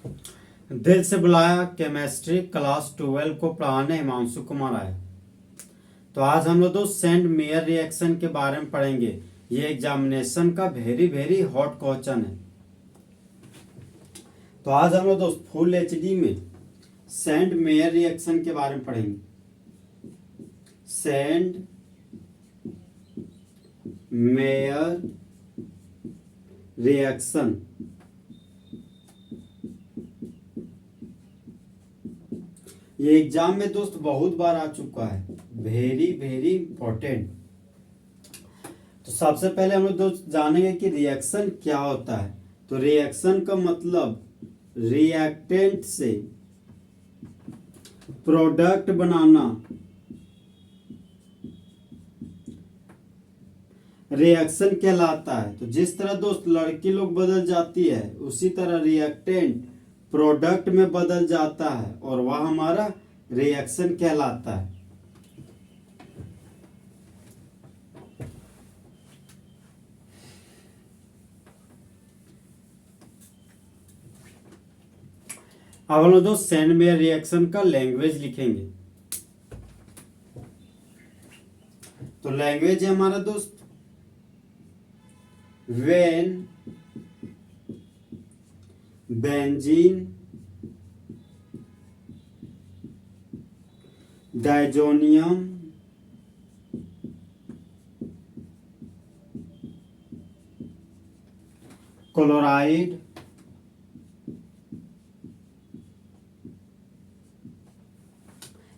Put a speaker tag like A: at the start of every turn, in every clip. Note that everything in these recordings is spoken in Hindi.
A: दिल से बुलाया केमिस्ट्री क्लास 12 को पढ़ाने हिमांशु कुमार आए। तो आज हम लोग दोस्त सेंट मेयर रिएक्शन के बारे में पढ़ेंगे। ये एग्जामिनेशन का वेरी वेरी हॉट क्वेश्चन है। तो आज हम लोग दोस्त फुल एचडी में सेंट मेयर रिएक्शन के बारे में पढ़ेंगे। सेंट मेयर रिएक्शन ये एग्जाम में दोस्त बहुत बार आ चुका है, वेरी वेरी इंपॉर्टेंट। तो सबसे पहले हम लोग दोस्त जानेंगे कि रिएक्शन क्या होता है। तो रिएक्शन का मतलब रिएक्टेंट से प्रोडक्ट बनाना, रिएक्शन कहलाता है। तो जिस तरह दोस्त लड़की लोग बदल जाती है, उसी तरह रिएक्टेंट प्रोडक्ट में बदल जाता है और वह हमारा रिएक्शन कहलाता है। अब हम लोग दोस्त सेंट मेयर रिएक्शन का लैंग्वेज लिखेंगे। तो लैंग्वेज है हमारा दोस्त when benzene diazonium chloride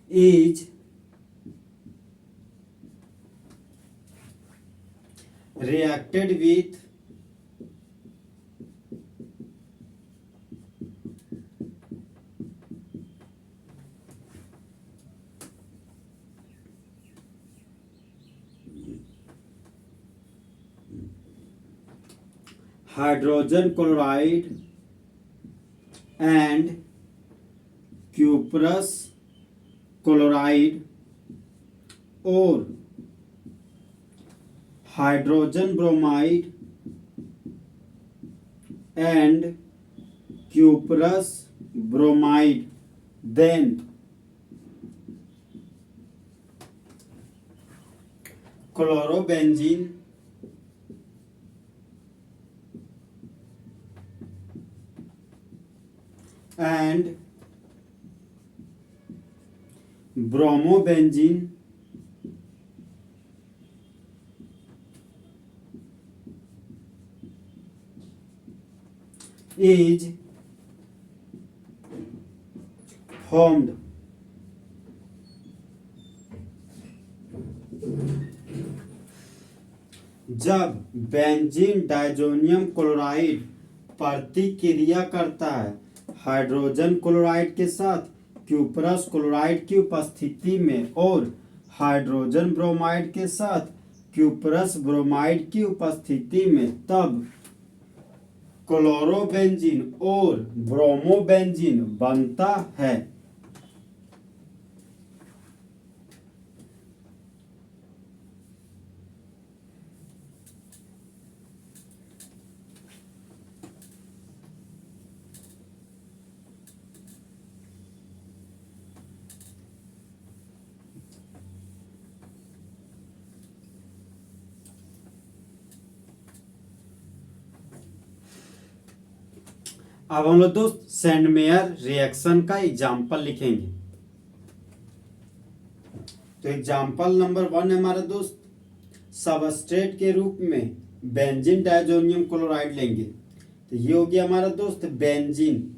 A: is reacted with hydrogen chloride and cuprous chloride और hydrogen bromide and cuprous bromide then chlorobenzene and bromobenzene is formed जब बेंजीन डाइजोनियम क्लोराइड प्रतिक्रिया करता है हाइड्रोजन क्लोराइड के साथ क्यूपरस क्लोराइड की उपस्थिति में और हाइड्रोजन ब्रोमाइड के साथ क्यूपरस ब्रोमाइड की उपस्थिति में, तब क्लोरोबेंजीन और ब्रोमोबेंजीन बनता है। अब हम लोग दोस्त सेंट मेयर रिएक्शन का एग्जाम्पल लिखेंगे। तो एग्जाम्पल नंबर 1 है हमारा दोस्त, सबस्ट्रेट के रूप में बेंजीन डाइजोनियम क्लोराइड लेंगे। तो ये हो गया हमारा दोस्त बेंजीन,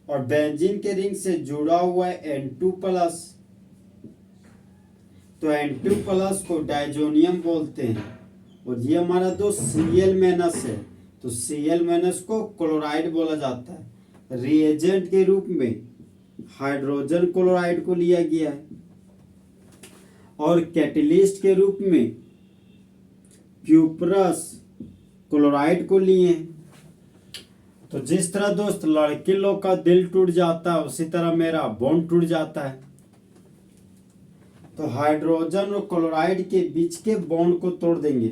A: और बेंजीन के रिंग से जुड़ा हुआ है N2+। तो N2+ को डाइजोनियम बोलते हैं और ये हमारा दोस्त Cl- है। तो Cl- को क्लोराइड बोला जाता है। रिएजेंट के रूप में हाइड्रोजन क्लोराइड को लिया गया है और कैटलिस्ट के रूप में क्यूपरस क्लोराइड को लिए हैं। तो जिस तरह दोस्त लड़के लोग का दिल टूट जाता है, उसी तरह मेरा बॉन्ड टूट जाता है। तो हाइड्रोजन और क्लोराइड के बीच के बॉन्ड को तोड़ देंगे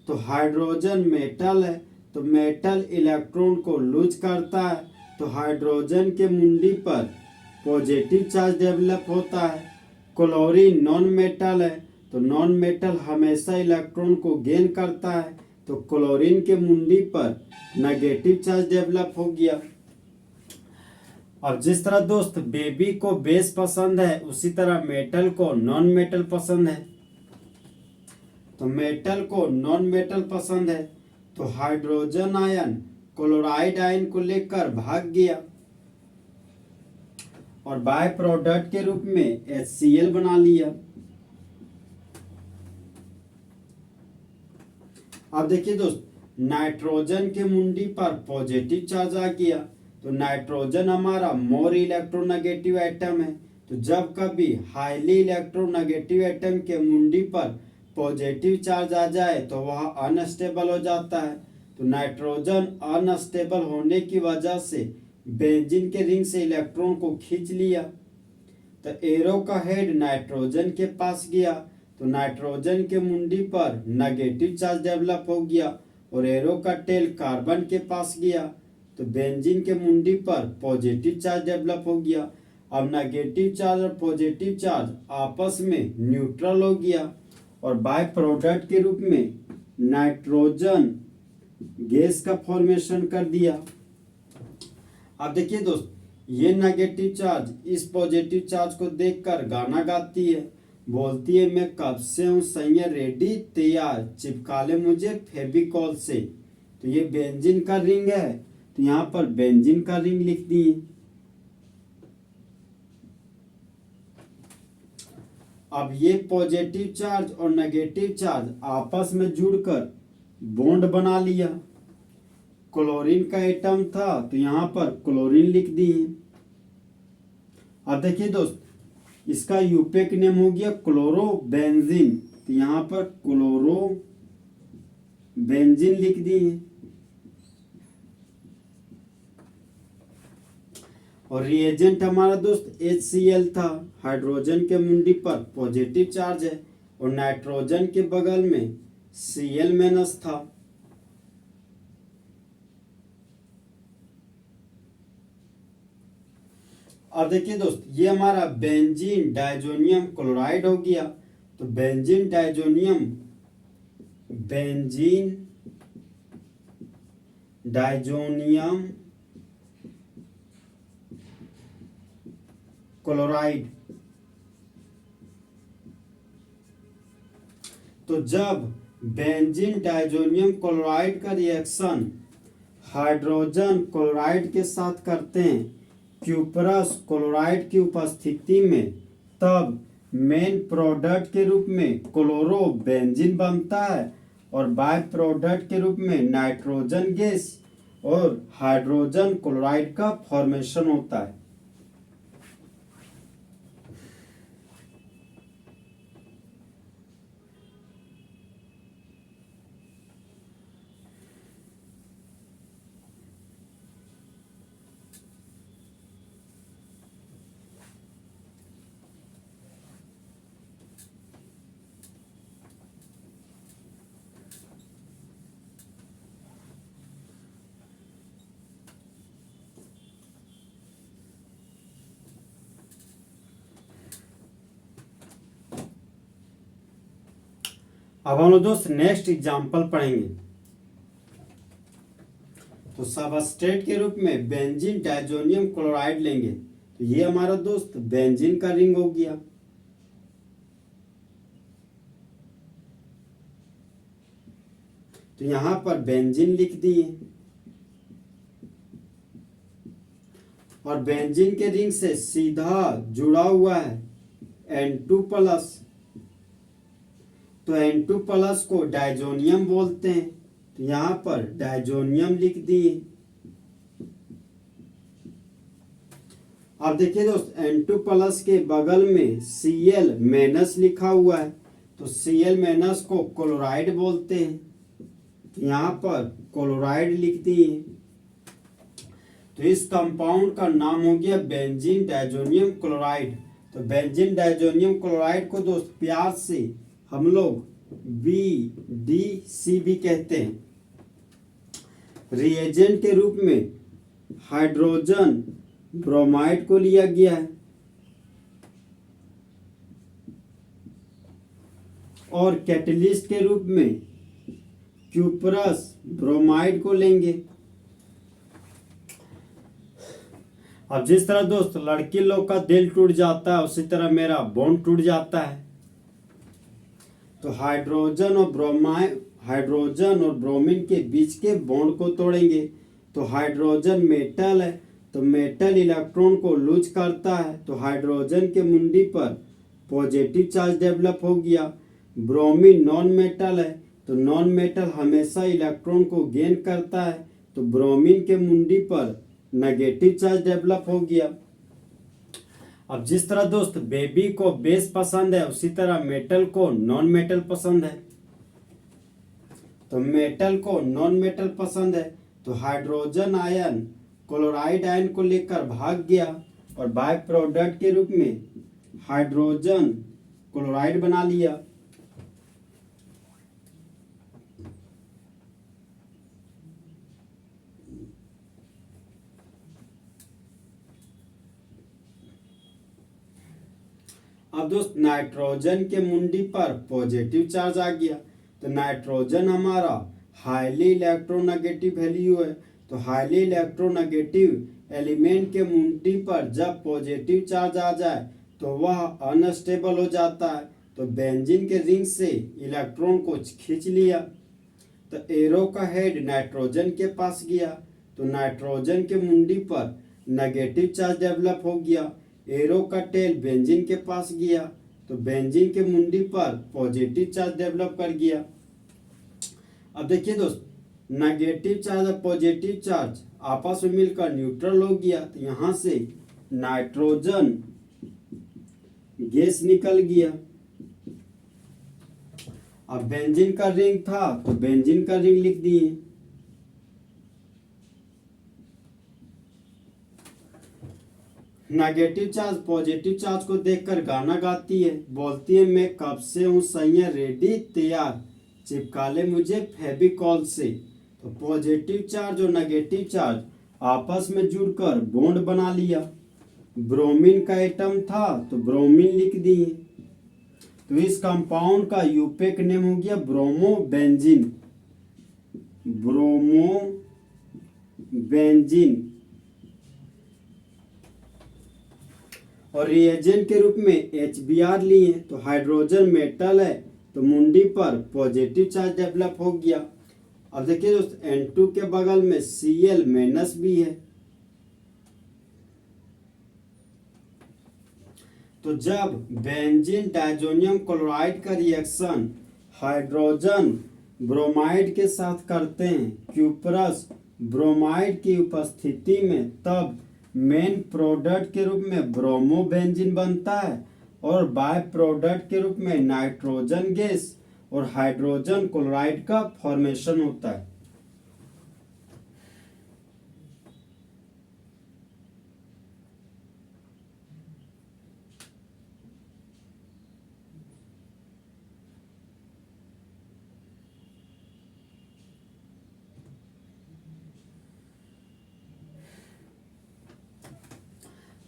A: तो हाइड्रोजन मेटल है, तो मेटल इलेक्ट्रॉन को लूज करता है, तो हाइड्रोजन के मुंडी पर पॉजिटिव चार्ज डेवलप होता है। क्लोरीन नॉन मेटल है, तो नॉन मेटल हमेशा इलेक्ट्रॉन को गेन करता है, तो क्लोरीन के मुंडी पर नेगेटिव चार्ज डेवलप हो गया। अब जिस तरह दोस्त बेबी को बेस पसंद है, उसी तरह मेटल को नॉन मेटल पसंद है। तो मेटल को नॉन मेटल पसंद है, तो हाइड्रोजन आयन क्लोराइड आयन को लेकर भाग गया और बाय प्रोडक्ट के रूप में HCl बना लिया। अब देखिए दोस्त, नाइट्रोजन के मुंडी पर पॉजिटिव चार्ज आ गया, तो नाइट्रोजन हमारा मोर इलेक्ट्रोनेगेटिव एटम है। तो जब कभी हाईली इलेक्ट्रोनेगेटिव एटम के मुंडी पर पॉजिटिव चार्ज आ जाए तो वह अनस्टेबल हो जाता है। तो नाइट्रोजन अनस्टेबल होने की वजह से बेंजीन के रिंग से इलेक्ट्रॉन को खींच लिया, तो एरो का हेड नाइट्रोजन के पास गया, तो नाइट्रोजन के मुंडी पर नेगेटिव चार्ज डेवलप हो गया और एरो का टेल कार्बन के पास गया, तो बेंजीन के मुंडी पर पॉजिटिव चार्ज डेवलप हो गया। अब नेगेटिव चार्ज और पॉजिटिव चार्ज आपस में न्यूट्रल हो गया और बाय प्रोडक्ट के रूप में नाइट्रोजन गैस का फॉर्मेशन कर दिया। अब देखिए दोस्त, ये नेगेटिव चार्ज इस पॉजिटिव चार्ज को देखकर गाना गाती है, बोलती है मैं कब से हूँ सैया रेडी तैयार, चिपका ले मुझे फेविकॉल से। तो ये बेंजीन का रिंग है, तो यहाँ पर बेंजीन का रिंग लिख दिए। अब ये पॉजिटिव चार्ज और नेगेटिव चार्ज आपस में जुड़कर बॉन्ड बना लिया। क्लोरीन का एटम था, तो यहाँ पर क्लोरीन लिख दिए। अब देखिए दोस्त, इसका यूपेक नेम हो गया क्लोरोबेंजीन, तो यहाँ पर क्लोरोबेंजीन लिख दिए। और रिएजेंट हमारा दोस्त HCl था, हाइड्रोजन के मुंडी पर पॉजिटिव चार्ज है और नाइट्रोजन के बगल में Cl- था। अब देखिए दोस्त, ये हमारा बेंजीन डाइजोनियम क्लोराइड हो गया। तो बेंजीन डाइजोनियम क्लोराइड। तो जब बेंजीन डाइजोनियम क्लोराइड का रिएक्शन हाइड्रोजन क्लोराइड के साथ करते हैं क्यूपरस क्लोराइड की उपस्थिति में, तब मेन प्रोडक्ट के रूप में क्लोरोबेंजीन बनता है और बाय प्रोडक्ट के रूप में नाइट्रोजन गैस और हाइड्रोजन क्लोराइड का फॉर्मेशन होता है। अब हम लोग दोस्त नेक्स्ट एग्जाम्पल पढ़ेंगे। तो सबस्ट्रेट के रूप में बेंजीन डाइजोनियम क्लोराइड लेंगे, तो ये हमारा दोस्त बेंजीन का रिंग हो गया। तो यहां पर बेंजीन लिख दिए और बेंजीन के रिंग से सीधा जुड़ा हुआ है N2+। तो N2+ को डाइजोनियम बोलते हैं, तो यहाँ पर डाइजोनियम लिख दिए। अब देखिए दोस्त, N2+ के बगल में Cl- लिखा हुआ है, तो Cl- को क्लोराइड बोलते हैं, तो यहाँ पर क्लोराइड लिख दिए। तो इस कंपाउंड का नाम हो गया बेंजीन डाइजोनियम क्लोराइड। तो बेंजीन डाइजोनियम क्लोराइड को दोस्त प्यार से हम लोग BDC भी कहते हैं। रिएजेंट के रूप में हाइड्रोजन ब्रोमाइड को लिया गया है और कैटलिस्ट के रूप में क्यूपरस ब्रोमाइड को लेंगे। अब जिस तरह दोस्त लड़की लोग का दिल टूट जाता है, उसी तरह मेरा बॉन्ड टूट जाता है। तो हाइड्रोजन और ब्रोमीन के बीच के बॉन्ड को तोड़ेंगे। तो हाइड्रोजन मेटल है, तो मेटल इलेक्ट्रॉन को लूज करता है, तो हाइड्रोजन के मुंडी पर पॉजिटिव चार्ज डेवलप हो गया। ब्रोमीन नॉन मेटल है, तो नॉन मेटल हमेशा इलेक्ट्रॉन को गेन करता है, तो ब्रोमीन के मुंडी पर नेगेटिव चार्ज डेवलप हो गया। अब जिस तरह दोस्त बेबी को बेस पसंद है, उसी तरह मेटल को नॉन मेटल पसंद है। तो मेटल को नॉन मेटल पसंद है, तो हाइड्रोजन आयन क्लोराइड आयन को लेकर भाग गया और बाय प्रोडक्ट के रूप में हाइड्रोजन क्लोराइड बना लिया। अब दोस्त नाइट्रोजन के मुंडी पर पॉजिटिव चार्ज आ गया, तो नाइट्रोजन हमारा हाईली इलेक्ट्रोनेगेटिव वैल्यू है, तो हाईली इलेक्ट्रोनेगेटिव एलिमेंट के मुंडी पर जब पॉजिटिव चार्ज आ जाए तो वह अनस्टेबल हो जाता है। तो बेंजीन के रिंग से इलेक्ट्रॉन को खींच लिया, तो एरो का हेड नाइट्रोजन के पास गया, तो नाइट्रोजन के मुंडी पर नेगेटिव चार्ज डेवलप हो गया। एरो का टेल बेंजीन के पास गया, तो बेंजीन के मुंडी पर पॉजिटिव चार्ज डेवलप कर गया। अब देखिए दोस्त, नेगेटिव चार्ज और पॉजिटिव चार्ज आपस में मिलकर न्यूट्रल हो गया, तो यहाँ से नाइट्रोजन गैस निकल गया। अब बेंजीन का रिंग था, तो बेंजीन का रिंग लिख दिए। नेगेटिव चार्ज पॉजिटिव चार्ज को देखकर गाना गाती है, बोलती है मैं कब से हूँ सैया रेडी तैयार, चिपका ले मुझे फेविकॉल से। तो पॉजिटिव चार्ज और नेगेटिव चार्ज आपस में जुड़कर बॉन्ड बना लिया। ब्रोमीन का एटम था, तो ब्रोमीन लिख दिए। तो इस कंपाउंड का यूपेक नेम हो गया ब्रोमोबेंजीन। ब्रोमोबेंजीन। और रिएजेंट के रूप में HBr लिए, तो हाइड्रोजन मेटल है, तो मुंडी पर पॉजिटिव चार्ज डेवलप हो गया। अब देखिए दोस्त, N2 के बगल में Cl माइनस भी है। तो जब बेंजीन डायजोनियम क्लोराइड का रिएक्शन हाइड्रोजन ब्रोमाइड के साथ करते हैं क्यूपरस ब्रोमाइड की उपस्थिति में, तब मेन प्रोडक्ट के रूप में ब्रोमोबेंजीन बनता है और बाय प्रोडक्ट के रूप में नाइट्रोजन गैस और हाइड्रोजन क्लोराइड का फॉर्मेशन होता है।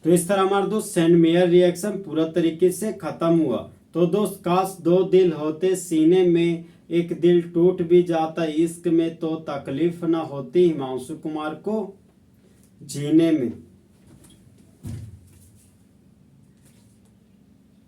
A: तो इस तरह हमारा दोस्त सेंट मेयर रिएक्शन पूरा तरीके से खत्म हुआ। तो दोस्त काश दो दिल होते सीने में, एक दिल टूट भी जाता इश्क में, तो तकलीफ ना होती हिमांशु कुमार को जीने में।